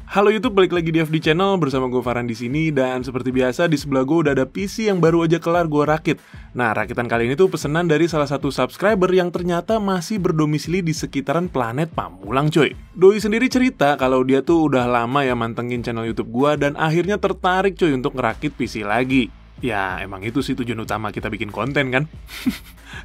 Halo YouTube, balik lagi di FD Channel bersama gue Farhan di sini. Dan seperti biasa di sebelah gue udah ada PC yang baru aja kelar gue rakit. Nah, rakitan kali ini tuh pesanan dari salah satu subscriber yang ternyata masih berdomisili di sekitaran planet Pamulang coy. Doi sendiri cerita kalau dia tuh udah lama ya mantengin channel YouTube gue dan akhirnya tertarik coy untuk ngerakit PC lagi. Ya emang itu sih tujuan utama kita bikin konten kan.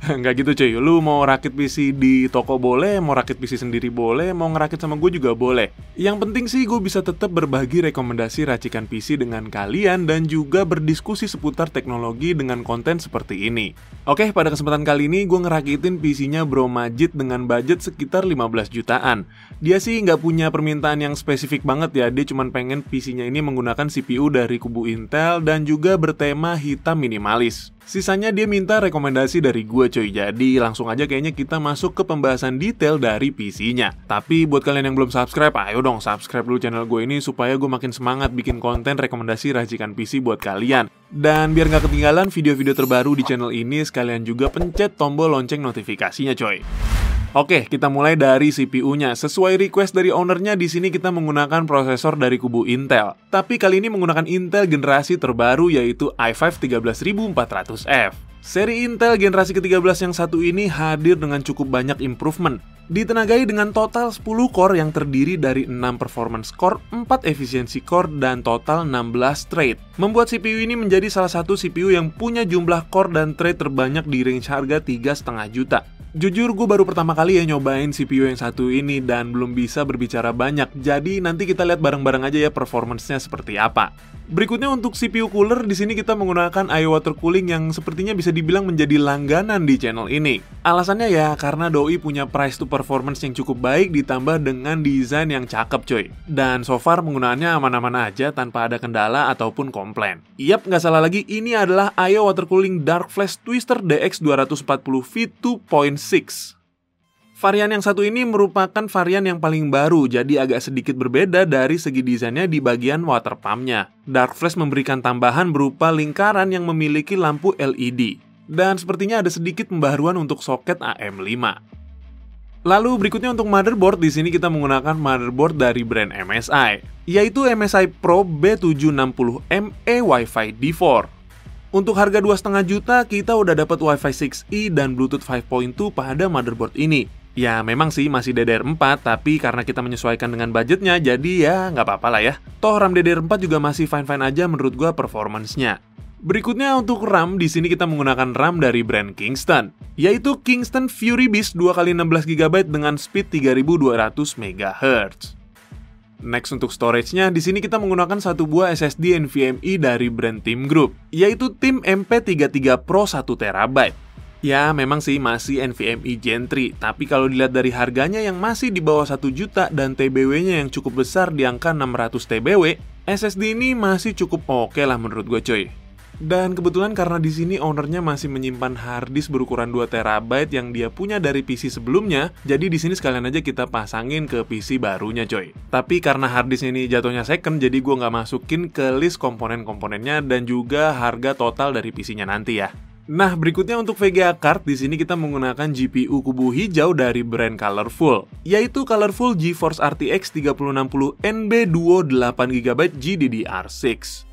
Nggak gitu cuy, lu mau rakit PC di toko boleh, mau rakit PC sendiri boleh, mau ngerakit sama gue juga boleh. Yang penting sih gue bisa tetap berbagi rekomendasi racikan PC dengan kalian dan juga berdiskusi seputar teknologi dengan konten seperti ini. Oke, pada kesempatan kali ini gue ngerakitin PC-nya Bro Majid dengan budget sekitar 15 jutaan. Dia sih nggak punya permintaan yang spesifik banget ya, dia cuma pengen PC-nya ini menggunakan CPU dari kubu Intel dan juga bertema hitam minimalis. Sisanya dia minta rekomendasi dari gue coy, jadi langsung aja kayaknya kita masuk ke pembahasan detail dari PC-nya. Tapi buat kalian yang belum subscribe, ayo dong subscribe dulu channel gue ini supaya gue makin semangat bikin konten rekomendasi racikan PC buat kalian. Dan biar nggak ketinggalan video-video terbaru di channel ini, sekalian juga pencet tombol lonceng notifikasinya coy. Oke, kita mulai dari CPU-nya. Sesuai request dari ownernya, di sini kita menggunakan prosesor dari kubu Intel. Tapi kali ini menggunakan Intel generasi terbaru yaitu i5 13400F. Seri Intel generasi ke-13 yang satu ini hadir dengan cukup banyak improvement. Ditenagai dengan total 10 core yang terdiri dari 6 performance core, 4 efisiensi core, dan total 16 thread. Membuat CPU ini menjadi salah satu CPU yang punya jumlah core dan thread terbanyak di range harga 3,5 juta. Jujur gue baru pertama kali ya nyobain CPU yang satu ini dan belum bisa berbicara banyak. Jadi nanti kita lihat bareng-bareng aja ya performance-nya seperti apa. Berikutnya untuk CPU cooler, di sini kita menggunakan IO water cooling yang sepertinya bisa dibilang menjadi langganan di channel ini. Alasannya ya karena doi punya price to performance yang cukup baik ditambah dengan desain yang cakep coy. Dan so far penggunaannya aman-aman aja tanpa ada kendala ataupun komplain. Yap, nggak salah lagi, ini adalah IO water cooling Dark Flash Twister DX240V 2.6. Varian yang satu ini merupakan varian yang paling baru, jadi agak sedikit berbeda dari segi desainnya di bagian water pumpnya. Dark Flash memberikan tambahan berupa lingkaran yang memiliki lampu LED. Dan sepertinya ada sedikit pembaharuan untuk soket AM5. Lalu berikutnya untuk motherboard, di sini kita menggunakan motherboard dari brand MSI, yaitu MSI Pro B760ME Wi-Fi D4. Untuk harga 2,5 juta, kita udah dapat Wi-Fi 6E dan Bluetooth 5.2 pada motherboard ini. Ya memang sih masih DDR4, tapi karena kita menyesuaikan dengan budgetnya, jadi ya nggak apa-apa lah ya. Toh RAM DDR4 juga masih fine-fine aja menurut gua performance-nya. Berikutnya untuk RAM, di sini kita menggunakan RAM dari brand Kingston, yaitu Kingston Fury Beast 2x16GB dengan speed 3200 MHz. Next untuk storage-nya, di sini kita menggunakan satu buah SSD NVMe dari brand Team Group, yaitu Team MP33 Pro 1TB. Ya, memang sih masih NVMe Gen 3, tapi kalau dilihat dari harganya yang masih di bawah 1 juta dan TBW-nya yang cukup besar di angka 600 TBW, SSD ini masih cukup oke lah menurut gue coy. Dan kebetulan karena di sini ownernya masih menyimpan harddisk berukuran 2 TB yang dia punya dari PC sebelumnya, jadi di sini sekalian aja kita pasangin ke PC barunya coy. Tapi karena harddisk ini jatuhnya second, jadi gue nggak masukin ke list komponen-komponennya dan juga harga total dari PC-nya nanti ya. Nah, berikutnya untuk VGA card, di sini kita menggunakan GPU kubu hijau dari brand Colorful, yaitu Colorful GeForce RTX 3060 NB Duo 8GB GDDR6.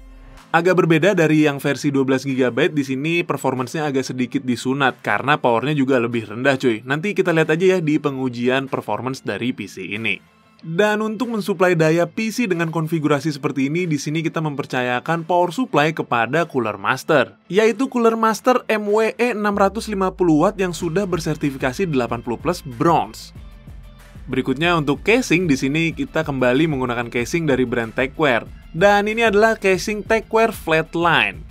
Agak berbeda dari yang versi 12GB, di sini performance-nya agak sedikit disunat karena powernya juga lebih rendah cuy. Nanti kita lihat aja ya di pengujian performance dari PC ini. Dan untuk mensuplai daya PC dengan konfigurasi seperti ini, di sini kita mempercayakan power supply kepada Cooler Master, yaitu Cooler Master MWE 650W yang sudah bersertifikasi 80+ Bronze. Berikutnya untuk casing, di sini kita kembali menggunakan casing dari brand Techwear, dan ini adalah casing Techwear Flatline.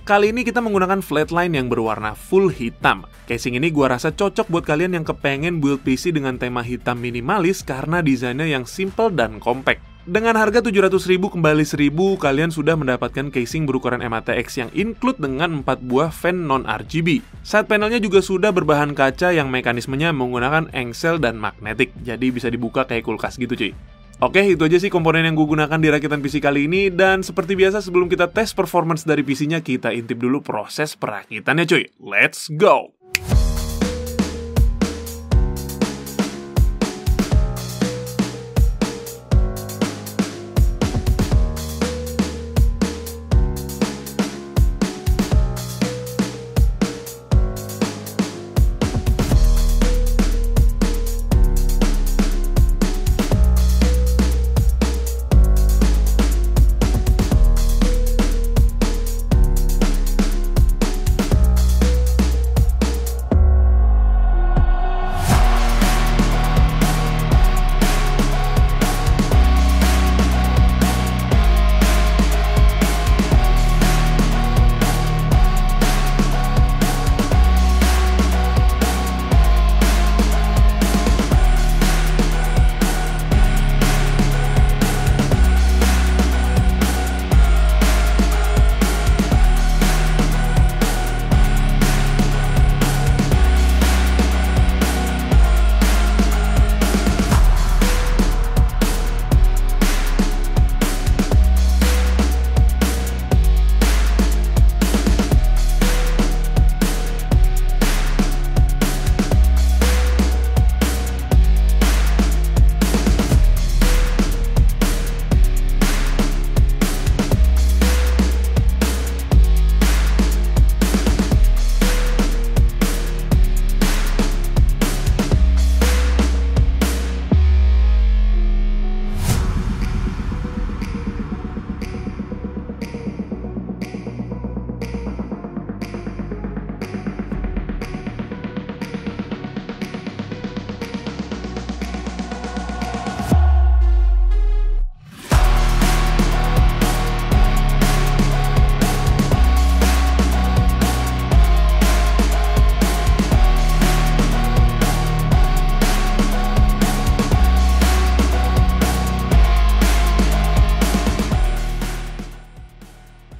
Kali ini kita menggunakan flatline yang berwarna full hitam. Casing ini gua rasa cocok buat kalian yang kepengen build PC dengan tema hitam minimalis karena desainnya yang simple dan compact. Dengan harga 700.000 kembali 1.000, kalian sudah mendapatkan casing berukuran MATX yang include dengan 4 buah fan non-RGB. Side panelnya juga sudah berbahan kaca yang mekanismenya menggunakan engsel dan magnetik, jadi bisa dibuka kayak kulkas gitu cuy. Oke, itu aja sih komponen yang gue gunakan di rakitan PC kali ini. Dan seperti biasa sebelum kita tes performance dari PC-nya, kita intip dulu proses perakitannya cuy. Let's go!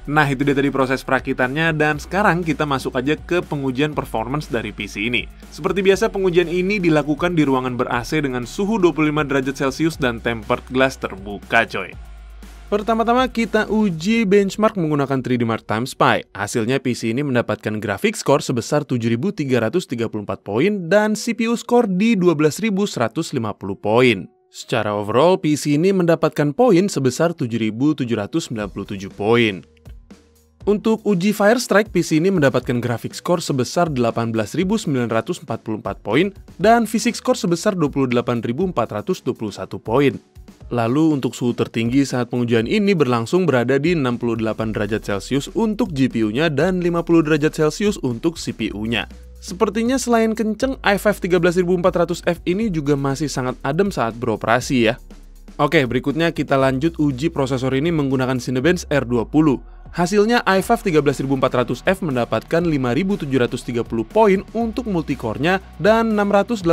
Nah, itu dia tadi proses perakitannya, dan sekarang kita masuk aja ke pengujian performance dari PC ini. Seperti biasa, pengujian ini dilakukan di ruangan ber-AC dengan suhu 25 derajat Celcius dan tempered glass terbuka, coy. Pertama-tama kita uji benchmark menggunakan 3D Mark Time Spy. Hasilnya PC ini mendapatkan graphics score sebesar 7.334 poin dan CPU score di 12.150 poin. Secara overall, PC ini mendapatkan poin sebesar 7.797 poin. Untuk uji Firestrike, PC ini mendapatkan graphics score sebesar 18.944 poin dan physics score sebesar 28.421 poin. Lalu untuk suhu tertinggi saat pengujian ini berlangsung berada di 68 derajat Celcius untuk GPU-nya dan 50 derajat Celcius untuk CPU-nya. Sepertinya selain kenceng, i5 13400F ini juga masih sangat adem saat beroperasi ya. Oke, berikutnya kita lanjut uji prosesor ini menggunakan Cinebench R20. Hasilnya i5 13400F mendapatkan 5.730 poin untuk multicore-nya dan 681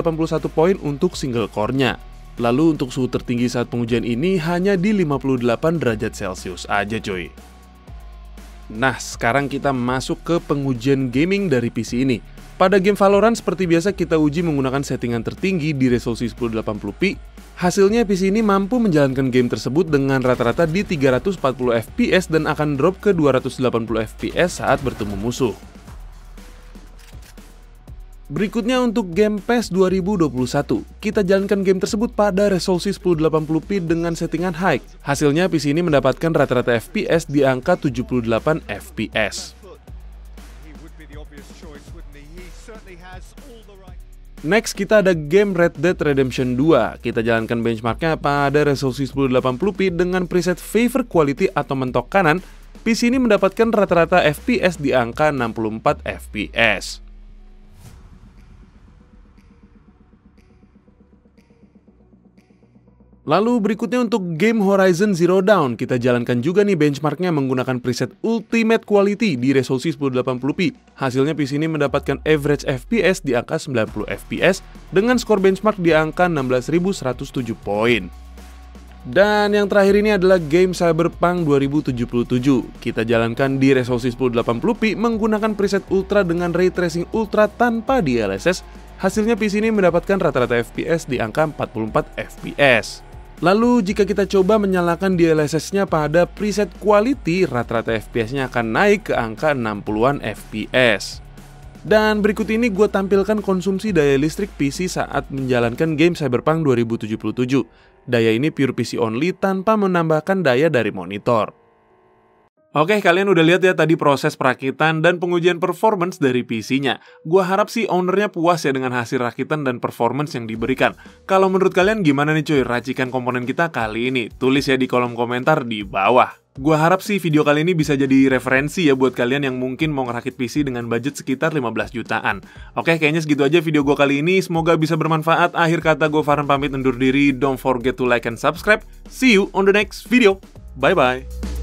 poin untuk single core-nya. Lalu untuk suhu tertinggi saat pengujian ini hanya di 58 derajat Celcius aja coy. Nah, sekarang kita masuk ke pengujian gaming dari PC ini. Pada game Valorant seperti biasa kita uji menggunakan settingan tertinggi di resolusi 1080p. Hasilnya PC ini mampu menjalankan game tersebut dengan rata-rata di 340 fps dan akan drop ke 280 fps saat bertemu musuh. Berikutnya untuk game PES 2021, kita jalankan game tersebut pada resolusi 1080p dengan settingan high. Hasilnya PC ini mendapatkan rata-rata FPS di angka 78 fps. Next, kita ada game Red Dead Redemption 2. Kita jalankan benchmarknya pada resolusi 1080p dengan preset Favor Quality atau mentok kanan. PC ini mendapatkan rata-rata FPS di angka 64 fps. Lalu berikutnya untuk game Horizon Zero Dawn, kita jalankan juga nih benchmarknya menggunakan preset Ultimate Quality di resolusi 1080p. Hasilnya PC ini mendapatkan average FPS di angka 90 fps dengan skor benchmark di angka 16.107 poin. Dan yang terakhir ini adalah game Cyberpunk 2077. Kita jalankan di resolusi 1080p menggunakan preset Ultra dengan Ray Tracing Ultra tanpa DLSS. Hasilnya PC ini mendapatkan rata-rata FPS di angka 44 fps. Lalu jika kita coba menyalakan DLSS-nya pada preset quality, rata-rata FPS-nya akan naik ke angka 60-an FPS. Dan berikut ini gue tampilkan konsumsi daya listrik PC saat menjalankan game Cyberpunk 2077. Daya ini pure PC only tanpa menambahkan daya dari monitor. Oke, kalian udah lihat ya tadi proses perakitan dan pengujian performance dari PC-nya. Gua harap sih ownernya puas ya dengan hasil rakitan dan performance yang diberikan. Kalau menurut kalian gimana nih cuy racikan komponen kita kali ini? Tulis ya di kolom komentar di bawah. Gua harap sih video kali ini bisa jadi referensi ya buat kalian yang mungkin mau ngerakit PC dengan budget sekitar 15 jutaan. Oke, kayaknya segitu aja video gua kali ini. Semoga bisa bermanfaat. Akhir kata gue Farhan pamit undur diri. Don't forget to like and subscribe. See you on the next video. Bye-bye.